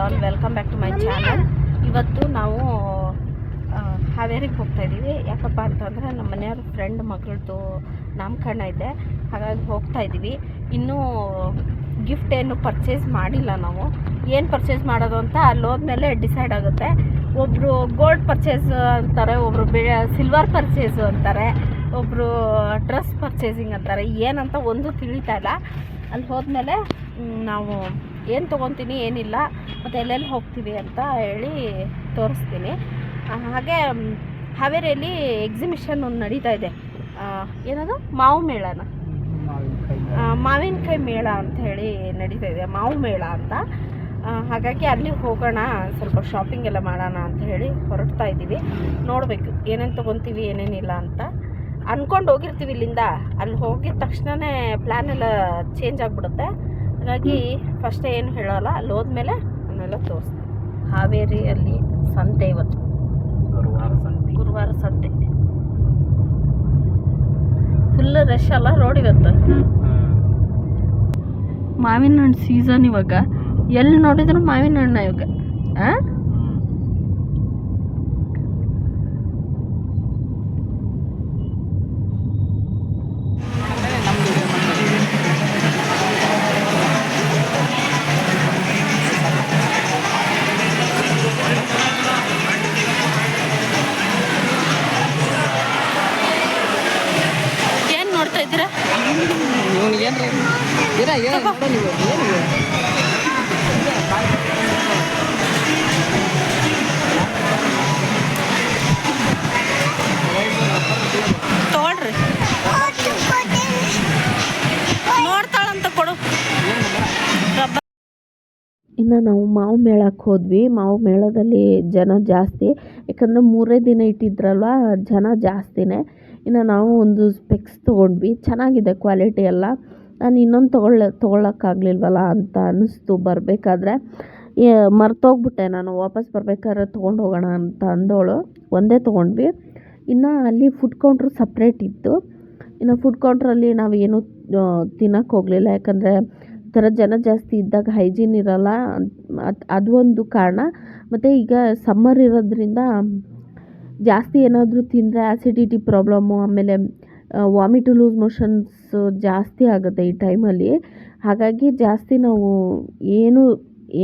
All, welcome back to my channel. ಇವತ್ತು ನಾವು ಹಾವೇರಿಗೆ ಹೋಗ್ತಾ ಇದ್ದೀವಿ. ಯಾಕಪ್ಪ ಅಂತಂದರೆ ನಮ್ಮ ಮನೆಯವ್ರ ಫ್ರೆಂಡ್ ಮಗಳದ್ದು ನಾಮಕರಣ ಇದೆ, ಹಾಗಾಗಿ ಹೋಗ್ತಾ ಇದ್ದೀವಿ. ಇನ್ನೂ ಗಿಫ್ಟ್ ಏನು ಪರ್ಚೇಸ್ ಮಾಡಿಲ್ಲ. ನಾವು ಏನು ಪರ್ಚೇಸ್ ಮಾಡೋದು ಅಂತ ಅಲ್ಲಿ ಹೋದ್ಮೇಲೆ ಡಿಸೈಡ್ ಆಗುತ್ತೆ. ಒಬ್ಬರು ಗೋಲ್ಡ್ ಪರ್ಚೇಸ್ ಅಂತಾರೆ, ಒಬ್ಬರು ಸಿಲ್ವರ್ ಪರ್ಚೇಸು ಅಂತಾರೆ, ಒಬ್ಬರು ಡ್ರೆಸ್ ಪರ್ಚೇಸಿಂಗ್ ಅಂತಾರೆ. ಏನಂತ ಒಂದು ತಿಳಿತಾ ಇಲ್ಲ. ಅಲ್ಲಿ ಹೋದ್ಮೇಲೆ ನಾವು ಏನು ತೊಗೊತೀನಿ ಏನಿಲ್ಲ ಮತ್ತು ಎಲ್ಲೆಲ್ಲಿ ಹೋಗ್ತೀವಿ ಅಂತ ಹೇಳಿ ತೋರಿಸ್ತೀನಿ. ಹಾಗೆ ಹಾವೇರಿಯಲ್ಲಿ ಎಕ್ಸಿಬಿಷನ್ ಒಂದು ನಡೀತಾ ಇದೆ. ಏನದು ಮಾವು ಮೇಳನ, ಮಾವಿನಕಾಯಿ ಮೇಳ ಅಂತ ಹೇಳಿ ನಡೀತಾ ಇದೆ, ಮಾವು ಮೇಳ ಅಂತ. ಹಾಗಾಗಿ ಅಲ್ಲಿ ಹೋಗೋಣ, ಸ್ವಲ್ಪ ಶಾಪಿಂಗ್ ಎಲ್ಲ ಮಾಡೋಣ ಅಂತ ಹೇಳಿ ಹೊರಡ್ತಾ ಇದ್ದೀವಿ. ನೋಡಬೇಕು ಏನೇನು ತೊಗೊತೀವಿ ಏನೇನಿಲ್ಲ ಅಂತ ಅಂದ್ಕೊಂಡು ಹೋಗಿರ್ತೀವಿ. ಇಲ್ಲಿಂದ ಅಲ್ಲಿ ಹೋಗಿದ ತಕ್ಷಣವೇ ಪ್ಲ್ಯಾನ್ ಎಲ್ಲ ಚೇಂಜ್ ಆಗಿಬಿಡುತ್ತೆ. ಹಾಗಾಗಿ ಫಸ್ಟೇ ಏನು ಹೇಳೋಲ್ಲ, ಅಲ್ಲಿ ಹೋದ್ಮೇಲೆ ಅವನ್ನೆಲ್ಲ ತೋರಿಸ್ತೀನಿ. ಹಾವೇರಿಯಲ್ಲಿ ಸಂತೆ, ಇವತ್ತು ಗುರುವಾರ ಸಂತೆ. ಫುಲ್ ರಶ್ ಅಲ್ಲ ರೋಡ್ ಇವತ್ತು. ಮಾವಿನ ಹಣ್ಣು ಸೀಸನ್ ಇವಾಗ, ಎಲ್ಲಿ ನೋಡಿದ್ರು ಮಾವಿನ ಹಣ್ಣು ಇವಾಗ. ಏನು ನೋಡ್ತಾ ಇದ್ದೀರಾ? ತಗೊಳ್ರಿ, ನೋಡ್ತಾಳಂತ ಕೊಡು. ಇನ್ನು ನಾವು ಮಾವು ಮೇಳಕ್ಕೆ ಹೋದ್ವಿ. ಮಾವು ಮೇಳದಲ್ಲಿ ಜನ ಜಾಸ್ತಿ, ಯಾಕಂದರೆ 3 ದಿನ ಇಟ್ಟಿದ್ರಲ್ವ, ಜನ ಜಾಸ್ತಿನೇ. ಇನ್ನು ನಾವು ಒಂದು ಸ್ಪೆಕ್ಸ್ ತೊಗೊಂಡ್ವಿ, ಚೆನ್ನಾಗಿದೆ ಕ್ವಾಲಿಟಿ ಎಲ್ಲ. ನಾನು ಇನ್ನೊಂದು ತೊಗೊಳಕ್ಕಾಗಲಿಲ್ವಲ್ಲ ಅಂತ ಅನ್ನಿಸ್ತು ಬರಬೇಕಾದ್ರೆ. ಮರ್ತೋಗ್ಬಿಟ್ಟೆ ನಾನು, ವಾಪಸ್ ಬರಬೇಕಾದ್ರೆ ತೊಗೊಂಡು ಹೋಗೋಣ ಅಂತ ಅಂದೋಳು. ಒಂದೇ ತೊಗೊಂಡ್ವಿ. ಇನ್ನು ಅಲ್ಲಿ ಫುಡ್ ಕೌಂಟ್ರು ಸಪ್ರೇಟ್ ಇತ್ತು. ಇನ್ನು ಫುಡ್ ಕೌಂಟ್ರಲ್ಲಿ ನಾವು ಏನೂ ತಿನ್ನೋಕ್ಕೆ ಹೋಗಲಿಲ್ಲ, ಯಾಕಂದರೆ ಈ ಥರ ಜನ ಜಾಸ್ತಿ ಇದ್ದಾಗ ಹೈಜೀನ್ ಇರೋಲ್ಲ, ಅದು ಒಂದು ಕಾರಣ. ಮತ್ತು ಈಗ ಸಮ್ಮರ್ ಇರೋದ್ರಿಂದ ಜಾಸ್ತಿ ಏನಾದರೂ ತಿಂದರೆ ಆ್ಯಸಿಡಿಟಿ ಪ್ರಾಬ್ಲಮ್ಮು, ಆಮೇಲೆ ವಾಮಿಟು, ಲೂಸ್ ಮೋಷನ್ಸ್ ಜಾಸ್ತಿ ಆಗುತ್ತೆ ಈ ಟೈಮಲ್ಲಿ. ಹಾಗಾಗಿ ಜಾಸ್ತಿ ನಾವು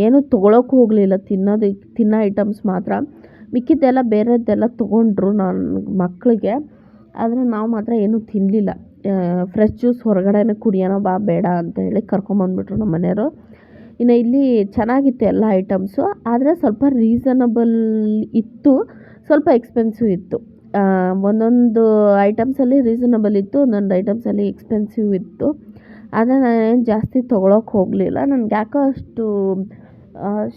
ಏನು ತೊಗೊಳಕ್ಕೆ ಹೋಗಲಿಲ್ಲ, ತಿನ್ನೋ ಐಟಮ್ಸ್ ಮಾತ್ರ. ಮಿಕ್ಕಿದ್ದೆಲ್ಲ ಬೇರೆದ್ದೆಲ್ಲ ತೊಗೊಂಡ್ರು ನನ್ನ ಮಕ್ಕಳಿಗೆ, ಆದರೆ ನಾವು ಮಾತ್ರ ಏನೂ ತಿನ್ನಲಿಲ್ಲ. ಫ್ರೆಶ್ ಜ್ಯೂಸ್ ಹೊರಗಡೆನೇ ಕುಡಿಯೋಣ ಬಾ, ಬೇಡ ಅಂತ ಹೇಳಿ ಕರ್ಕೊಂಬಂದ್ಬಿಟ್ರು ನಮ್ಮ ಮನೆಯವರು. ಇನ್ನು ಇಲ್ಲಿ ಚೆನ್ನಾಗಿತ್ತು ಎಲ್ಲ ಐಟಮ್ಸು, ಆದರೆ ಸ್ವಲ್ಪ ರೀಸನಬಲ್ ಇತ್ತು, ಸ್ವಲ್ಪ ಎಕ್ಸ್ಪೆನ್ಸಿವ್ ಇತ್ತು. ಒಂದೊಂದು ಐಟಮ್ಸಲ್ಲಿ ರೀಸನಬಲ್ ಇತ್ತು, ಒಂದೊಂದು ಐಟಮ್ಸಲ್ಲಿ ಎಕ್ಸ್ಪೆನ್ಸಿವ್ ಇತ್ತು. ಆದರೆ ನಾನೇನು ಜಾಸ್ತಿ ತೊಗೊಳಕ್ಕೆ ಹೋಗಲಿಲ್ಲ. ನನಗೆ ಯಾಕೋ ಅಷ್ಟು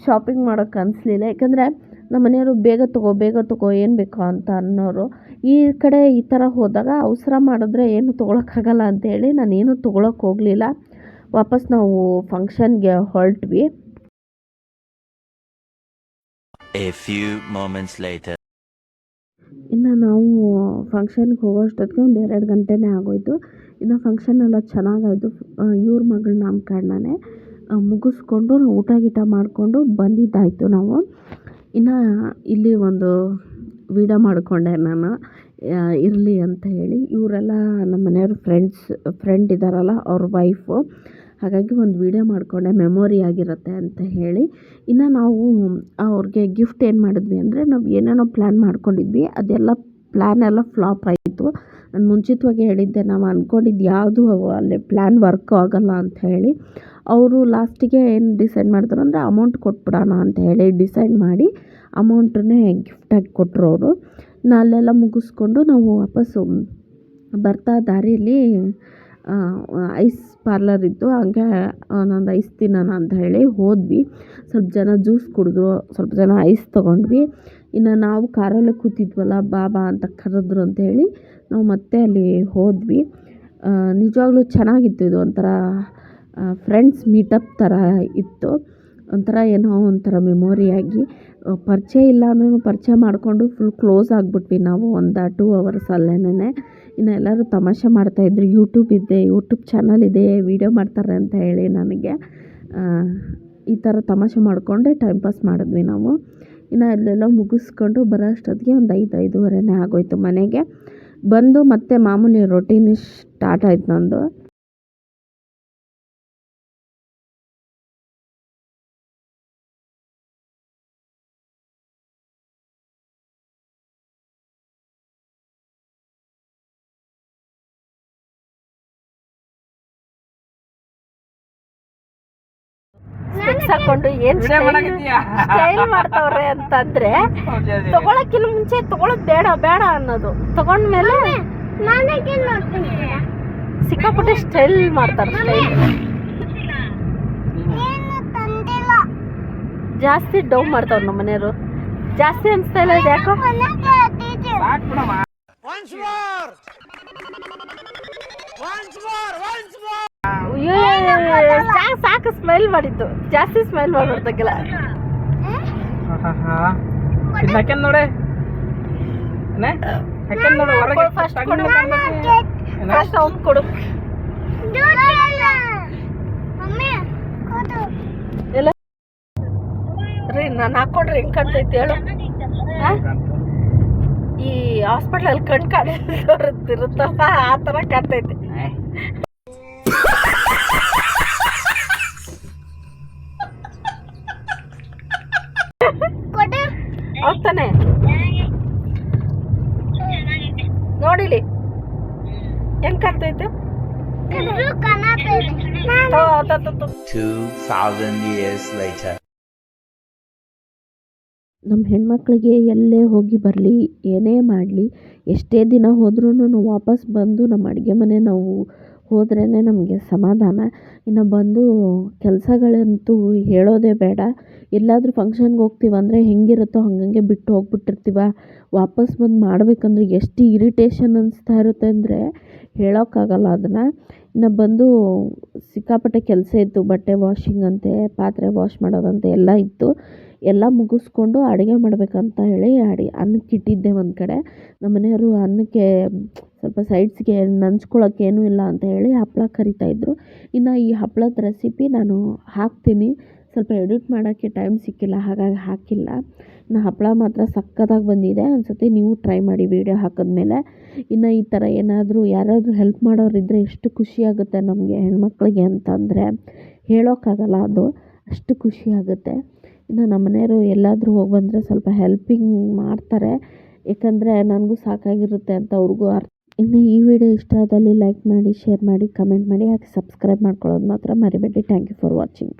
ಶಾಪಿಂಗ್ ಮಾಡೋಕ್ಕೆ ಅನಿಸ್ಲಿಲ್ಲ, ಯಾಕಂದರೆ ನಮ್ಮ ಮನೆಯವರು ಬೇಗ ತಗೋ ಏನು ಬೇಕೋ ಅಂತ ಅನ್ನೋರು. ಈ ಕಡೆ ಈ ಥರ ಹೋದಾಗ ಅವಸರ ಮಾಡಿದ್ರೆ ಏನು ತೊಗೊಳಕ್ಕಾಗಲ್ಲ ಅಂತೇಳಿ ನಾನೇನು ತೊಗೊಳಕ್ಕೆ ಹೋಗಲಿಲ್ಲ. ವಾಪಸ್ ನಾವು ಫಂಕ್ಷನ್ಗೆ ಹೊರಟ್ವಿ. ಇನ್ನು ನಾವು ಫಂಕ್ಷನ್ಗೆ ಹೋಗೋಷ್ಟೊತ್ತಿಗೆ ಒಂದು 2 ಗಂಟೆನೇ ಆಗೋಯಿತು. ಇನ್ನು ಫಂಕ್ಷನ್ ಎಲ್ಲ ಚೆನ್ನಾಗಾಯಿತು. ಇವ್ರ ಮಗಳ ನಾಮಕರಣನೇ ಮುಗಿಸ್ಕೊಂಡು ನಾವು ಊಟ ಮಾಡಿಕೊಂಡು ಬಂದಿದ್ದಾಯಿತು ನಾವು. ಇನ್ನು ಇಲ್ಲಿ ಒಂದು ವಿಡಿಯೋ ಮಾಡಿಕೊಂಡೆ ನಾನು, ಇರಲಿ ಅಂತ ಹೇಳಿ. ಇವರೆಲ್ಲ ನಮ್ಮ ಮನೆಯವ್ರ ಫ್ರೆಂಡ್ ಇದ್ದಾರಲ್ಲ, ಅವ್ರ ವೈಫು. ಹಾಗಾಗಿ ಒಂದು ವಿಡಿಯೋ ಮಾಡಿಕೊಂಡೆ, ಮೆಮೊರಿ ಆಗಿರುತ್ತೆ ಅಂತ ಹೇಳಿ. ಇನ್ನು ನಾವು ಅವ್ರಿಗೆ ಗಿಫ್ಟ್ ಏನು ಮಾಡಿದ್ವಿ ಅಂದರೆ, ನಾವು ಏನೇನೋ ಪ್ಲ್ಯಾನ್ ಮಾಡ್ಕೊಂಡಿದ್ವಿ, ಅದೆಲ್ಲ ಪ್ಲ್ಯಾನ್ ಎಲ್ಲ ಫ್ಲಾಪ್ ಆಯಿತು. ನಾನು ಮುಂಚಿತವಾಗಿ ಹೇಳಿದ್ದೆ, ನಾವು ಅಂದ್ಕೊಂಡಿದ್ದು ಯಾವುದು ಅಲ್ಲಿ ಪ್ಲ್ಯಾನ್ ವರ್ಕ್ ಆಗೋಲ್ಲ ಅಂತ ಹೇಳಿ. ಅವರು ಲಾಸ್ಟಿಗೆ ಏನು ಡಿಸೈಡ್ ಮಾಡಿದ್ರು ಅಂದರೆ ಅಮೌಂಟ್ ಕೊಟ್ಬಿಡೋಣ ಅಂತ ಹೇಳಿ ಡಿಸೈಡ್ ಮಾಡಿ ಅಮೌಂಟನ್ನೇ ಗಿಫ್ಟಾಗಿ ಕೊಟ್ಟರು ಅವರು. ಅಲ್ಲೆಲ್ಲ ಮುಗಿಸ್ಕೊಂಡು ನಾವು ವಾಪಸ್ಸು ಬರ್ತಾ ದಾರಿಯಲ್ಲಿ ಐಸ್ ಪಾರ್ಲರ್ ಇತ್ತು, ಹಂಗೆ ಒಂದೊಂದು ಐಸ್ ತಿನ್ನೋಣ ಅಂತ ಹೇಳಿ ಹೋದ್ವಿ. ಸ್ವಲ್ಪ ಜನ ಜ್ಯೂಸ್ ಕುಡಿದ್ರು, ಸ್ವಲ್ಪ ಜನ ಐಸ್ ತೊಗೊಂಡ್ವಿ. ಇನ್ನು ನಾವು ಕಾರಲ್ಲೇ ಕೂತಿದ್ವಲ್ಲ, ಬಾ ಅಂತ ಕರೆದ್ರು ಅಂತ ಹೇಳಿ ನಾವು ಮತ್ತೆ ಅಲ್ಲಿ ಹೋದ್ವಿ. ನಿಜವಾಗ್ಲೂ ಚೆನ್ನಾಗಿತ್ತು. ಇದು ಒಂಥರ ಫ್ರೆಂಡ್ಸ್ ಮೀಟಪ್ ಥರ ಇತ್ತು. ಒಂಥರ ಮೆಮೊರಿಯಾಗಿ ಪರಿಚಯ ಇಲ್ಲ ಅಂದ್ರೂ ಪರಿಚಯ ಮಾಡಿಕೊಂಡು ಫುಲ್ ಕ್ಲೋಸ್ ಆಗಿಬಿಟ್ವಿ ನಾವು ಒಂದು 2 ಅವರ್ಸ್ ಅಲ್ಲೇನೇ. ಇನ್ನು ಎಲ್ಲರೂ ತಮಾಷೆ ಮಾಡ್ತಾಯಿದ್ರು, ಯೂಟ್ಯೂಬ್ ಚಾನಲ್ ಇದೆ, ವೀಡಿಯೋ ಮಾಡ್ತಾರೆ ಅಂತ ಹೇಳಿ ನನಗೆ. ಈ ಥರ ತಮಾಷೆ ಮಾಡಿಕೊಂಡೆ ಟೈಮ್ ಪಾಸ್ ಮಾಡಿದ್ವಿ ನಾವು. ಇನ್ನು ಅಲ್ಲೆಲ್ಲ ಮುಗಿಸ್ಕೊಂಡು ಬರೋ ಅಷ್ಟೊತ್ತಿಗೆ ಒಂದು 5-5:30 ಆಗೋಯ್ತು. ಮನೆಗೆ ಬಂದು ಮತ್ತೆ ಮಾಮೂಲಿ ರೊಟೀನ್ ಸ್ಟಾರ್ಟ್ ಆಯ್ತು ನಂದು. ಸ್ಪೆಕ್ಸ್ ಹಾಕೊಂಡು ಏನು ಸ್ಟೈಲ್ ಮಾಡ್ತಾವ್ರೆ ಅಂತಂದ್ರೆ ತಗೊಳಕ್ಕಿಂತ ಮುಂಚೆ ತಗೊಳಕ್ ಬೇಡ ಬೇಡ ಅನ್ನೋದು, ತಗೊಂಡ್ಮೇಲೆ ಸಿಕ್ಕಾಪಟ್ಟೆ ಸ್ಟೈಲ್ ಮಾಡ್ತಾರೆ. ಜಾಸ್ತಿ ಡೌ ಮಾಡ್ತಾವ್ರ ನಮ್ಮ ಮನೆಯವರು. ಜಾಸ್ತಿ ಅನ್ಸ್ತಾ ಇಲ್ಲ ಇದು ಯಾಕೋ. ಸಾಕು ಸ್ಮೈಲ್ ಮಾಡಿದ್ದು, ಜಾಸ್ತಿ ಸ್ಮೈಲ್ ಮಾಡ್ಬಾರ್ದಾಗಿಲ್ಲ. ನೋಡಿ ಫಸ್ಟ್ ಅವ್ನು ಕೊಡು. ಎಲ್ಲ ರೀ ನಾನು ಹಾಕೊಡ್ರಿ ಹೆಂಗ್ ಕಾಣ್ತೈತಿ ಹೇಳು. ಈ ಹಾಸ್ಪಿಟ್ಲಲ್ಲಿ ಕಣ್ ಕಾಣಿರುತ್ತಲ್ಲ ಆ ಥರ ಕಾಣ್ತೈತಿ. ಹೌದಾನೆ ನೋಡಿಲಿ ಹೆಂಗ್ ಕಾಣ್ತೈತೆ. 2000 years later. ನಮ್ಮ ಹೆಣ್ಮಕ್ಳಿಗೆ ಎಲ್ಲೇ ಹೋಗಿ ಬರಲಿ, ಏನೇ ಮಾಡಲಿ, ಎಷ್ಟೇ ದಿನ ಹೋದ್ರೂ ವಾಪಸ್ ಬಂದು ನಮ್ಮ ಅಡುಗೆ ಮನೆ ನಾವು ಹೋದ್ರೇ ನಮಗೆ ಸಮಾಧಾನ. ಇನ್ನು ಬಂದು ಕೆಲಸಗಳಂತೂ ಹೇಳೋದೇ ಬೇಡ. ಎಲ್ಲಾದರೂ ಫಂಕ್ಷನ್ಗೆ ಹೋಗ್ತೀವಂದರೆ ಹೆಂಗಿರುತ್ತೋ ಹಂಗಂಗೆ ಬಿಟ್ಟು ಹೋಗ್ಬಿಟ್ಟಿರ್ತೀವ. ವಾಪಸ್ ಬಂದು ಮಾಡಬೇಕಂದ್ರೆ ಎಷ್ಟು ಇರಿಟೇಷನ್ ಅನಿಸ್ತಾ ಇರುತ್ತೆ ಅಂದರೆ ಹೇಳೋಕ್ಕಾಗಲ್ಲ ಅದನ್ನು. ಇನ್ನು ಬಂದು ಸಿಕ್ಕಾಪಟ್ಟೆ ಕೆಲಸ ಇತ್ತು. ಬಟ್ಟೆ ವಾಷಿಂಗ್ ಅಂತೆ, ಪಾತ್ರೆ ವಾಶ್ ಮಾಡೋದಂತೆ ಎಲ್ಲ ಇತ್ತು. ಎಲ್ಲ ಮುಗಿಸ್ಕೊಂಡು ಅಡುಗೆ ಮಾಡಬೇಕಂತ ಹೇಳಿ ಅನ್ನಕ್ಕೆ ಇಟ್ಟಿದ್ದೆ ಒಂದು ಕಡೆ. ನಮ್ಮ ಮನೆಯವರು ಅನ್ನಕ್ಕೆ ಸ್ವಲ್ಪ ಸೈಡ್ಸ್ಗೆ ನಂಚ್ಕೊಳ್ಳೋಕೆ ಏನೂ ಇಲ್ಲ ಅಂತ ಹೇಳಿ ಹಪ್ಪಳ ಕರಿತಾಯಿದ್ರು. ಇನ್ನು ಈ ಹಪ್ಪಳದ ರೆಸಿಪಿ ನಾನು ಹಾಕ್ತೀನಿ, ಸ್ವಲ್ಪ ಎಡಿಟ್ ಮಾಡೋಕ್ಕೆ ಟೈಮ್ ಸಿಕ್ಕಿಲ್ಲ, ಹಾಗಾಗಿ ಹಾಕಿಲ್ಲ. ಇನ್ನು ಹಪ್ಪಳ ಮಾತ್ರ ಸಕ್ಕತ್ತಾಗಿ ಬಂದಿದೆ. ಒಂದ್ಸತಿ ನೀವು ಟ್ರೈ ಮಾಡಿ ವೀಡಿಯೋ ಹಾಕಿದ್ಮೇಲೆ. ಇನ್ನು ಈ ಥರ ಏನಾದರೂ ಯಾರಾದರೂ ಹೆಲ್ಪ್ ಮಾಡೋರಿದ್ದರೆ ಎಷ್ಟು ಖುಷಿಯಾಗುತ್ತೆ ನಮಗೆ ಹೆಣ್ಮಕ್ಳಿಗೆ ಅಂತಂದರೆ ಹೇಳೋಕ್ಕಾಗಲ್ಲ, ಅದು ಅಷ್ಟು ಖುಷಿಯಾಗುತ್ತೆ. ಇನ್ನು ನಮ್ಮ ಮನೆಯವರು ಎಲ್ಲಾದರೂ ಹೋಗಿ ಬಂದರೆ ಸ್ವಲ್ಪ ಹೆಲ್ಪಿಂಗ್ ಮಾಡ್ತಾರೆ, ಏಕೆಂದರೆ ನನಗೂ ಸಾಕಾಗಿರುತ್ತೆ ಅಂತ ಅವ್ರಿಗೂ ಅರ್ಥ. ಇನ್ನು ಈ ವಿಡಿಯೋ ಇಷ್ಟ ಆದಲ್ಲಿ ಲೈಕ್ ಮಾಡಿ, ಶೇರ್ ಮಾಡಿ, ಕಮೆಂಟ್ ಮಾಡಿ, ಹಾಗೆ ಸಬ್ಸ್ಕ್ರೈಬ್ ಮಾಡ್ಕೊಳ್ಳೋದು ಮಾತ್ರ ಮರಿಬೇಡಿ. Thank you for watching.